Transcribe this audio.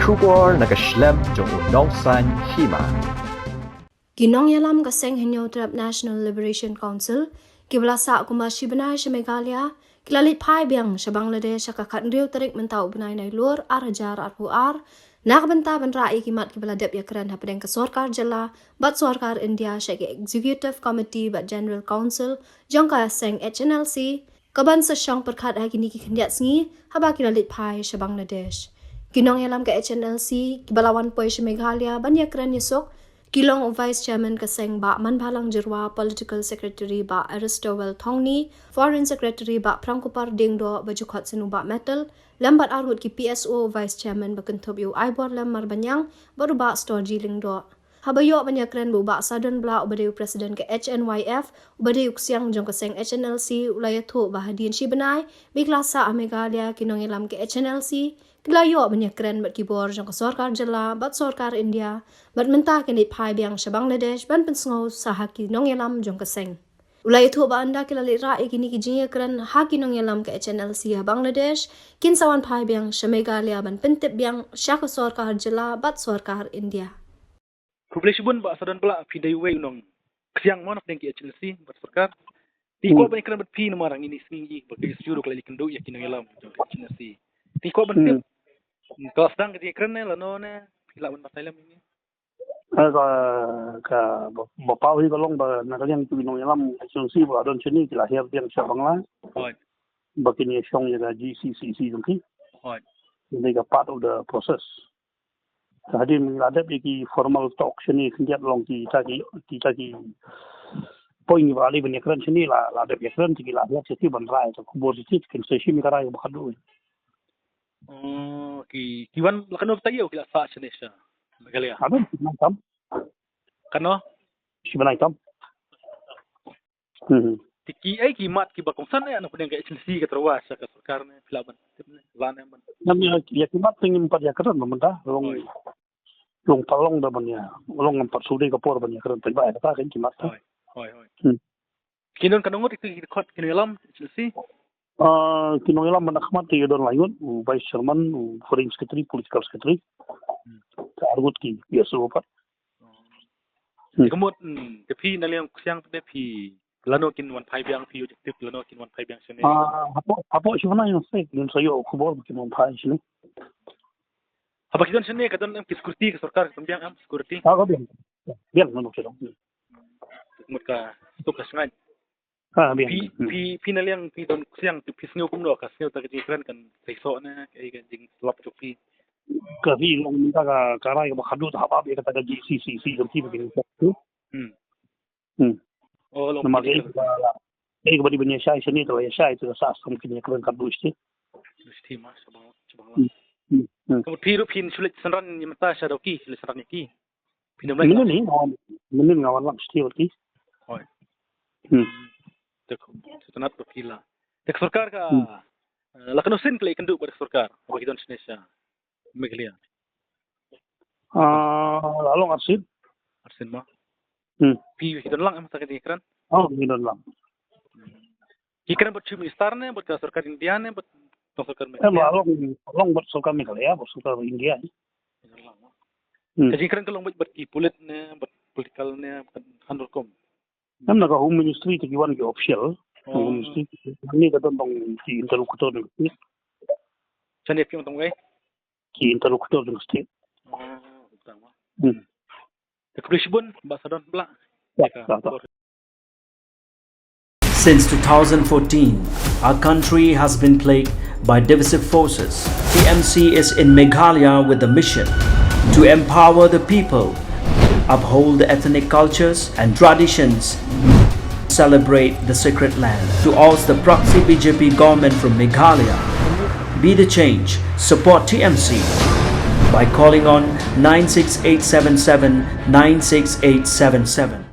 Kubor nakaslem jong Nongsan Hima. Nongïalam ka seng Trap National Liberation Council, kiblasa kuma shibnai Meghalaya, kilalit Phai Biang sa Bangladesh ka katnriw tarik mentau benai nai luar arajar arpuar, nakabenta benrai kimat kibaladep Ïakren hapadeng ka Sorkar Jylla, bat Sorkar India sa Executive Committee bat General Council, jong ka seng Hnlc, kaban sa siyang perkat hagini kikandiat sngi, haba kilalit Phai sa Bangladesh. Nongïalam ka Hnlc, kibalawan poy sa Meghalaya, ban Ïakren yusok, Kilong o Vice Chairman kaseng ba Manbalang Jirwa, Political Secretary ba Aristowel Thongni, Foreign Secretary ba Prangkupar Dingdo bajukhat sinu ba Metal, lambat arut ki PSO Vice Chairman ba kentob yu Aibor Lam Marbanyang, baru ba Store Jilingdo. Habayo ban Ïakren bu ba Sadon Bla ubadeu Presiden ke HNYF, ubadeu kusiang jong kaseng Hnlc ulayatho ba Hadien Shibanai, biklasa Meghalaya Nongïalam ke Hnlc, Kilayo ban Ïakren bat kibor jong ka Sorkar Jylla, bat Sorkar India, bat menta kinit Phai Biang sa Bangladesh, ban pensngaw sa haki Nongïalam jong kaseng. Ulay ito ba anda kilalit rae kini ki Ïakren haki Nongïalam ka Hnlc ha Bangladesh, kinsawan Phai Biang sa Meghalaya ban pentip Biang siya ka Sorkar Jylla, bat Sorkar India. Population ba sadan bala pidaywe nong kasiang mo nak dengki Hnlc bat Sorkar. Ti ko ban Ïakren bat pi namarang ini singi bagi suru kala ikendo ya Nongïalam jong Hnlc. Ti ko ban tip kalau sedang ke Ïakren ne lano ne hilawan Thailand ini. Ka bapak wi kolong ba nakaliang tu Nongïalam Hnlc ba don chini kila hiap yang sa Bangla. Hoi. Bakini song ya GCCC jongki. Hoi. They are part of the process. Hadien mengadap ki formal talk sini kendiat long ki tagi poin ba ali ban Ïakren sini la ada Ïakren ti la ya seti ban rai to kubur siti kan sesi mi karai ba khadu. Ki kiwan lakano tayo kila sa Indonesia. Meghalaya. Ada macam Kano? Sibanai tam. Tiki ay kimat ki bakongsan ay ano pudeng ka Hnlc ka trawas sa Sorkar ne filaban. Lana man. Namanya ya kimat tingin empat Ïakren memang long talong da banya long empat sudah ke por banya Ïakren tiba ada kan kimat. Hoi. Kinon kanungot itu kot Nongïalam Hnlc. Nongïalam menakmat ti don layun Vice Chairman Foreign Secretary Political Secretary. Argut ki biasa apa. Kemudian tapi naliang siang tapi lano kin wan Phai Biang pi objektif lano kin wan Phai Biang sini. Apa sebenarnya yang saya ingin saya kubur bikin wan Phai sini. Apa kita sini kadang security ke Sorkar Biang security. Biang mana kita. Kemudian itu kesengaja. Biang. Pi naliang pi don siang pi sengau kumdo ka sengau tak Ïakren kan seiso na kay jing lap pi. Kasi long minta ka karay ka makadut habab ya kata GCCC jomki begini. Oh long. Namanya badi banya syai sini tu ya syai tu sa mungkin Ïakren kadut isti. Isti mas sabang. Kemudian pin sulit senran ni mata syadoki sulit senran ki. Pinam lagi. Ini ngawan lang isti berarti. Hoi. Setenat berkila. Dek Sorkar ka lakano sin play kendu pada Sorkar bagi don Indonesia. Meghalaya. Lalu Arsin mah. Pi hidon lang am sakit Ïakren. Hidon lang. Ïakren buat cumi starne buat Sorkar India ne buat Sorkar Meghalaya. Long buat Sorkar Meghalaya, buat Sorkar India. Jadi Ïakren kalau buat politik ne, buat politikal ne, handulkom. Nam naga Home Ministry ti kiwan ki official. Home Ministry ni ka tong ki interlocutor ni. Chane pi tong gai. Ki interlocutor ng state. Utama. Population ba sadon bla. Since 2014, our country has been plagued by divisive forces. TMC is in Meghalaya with the mission to empower the people, uphold the ethnic cultures and traditions, celebrate the sacred land. To oust the proxy BJP government from Meghalaya, be the change, support TMC by calling on 96877 96877.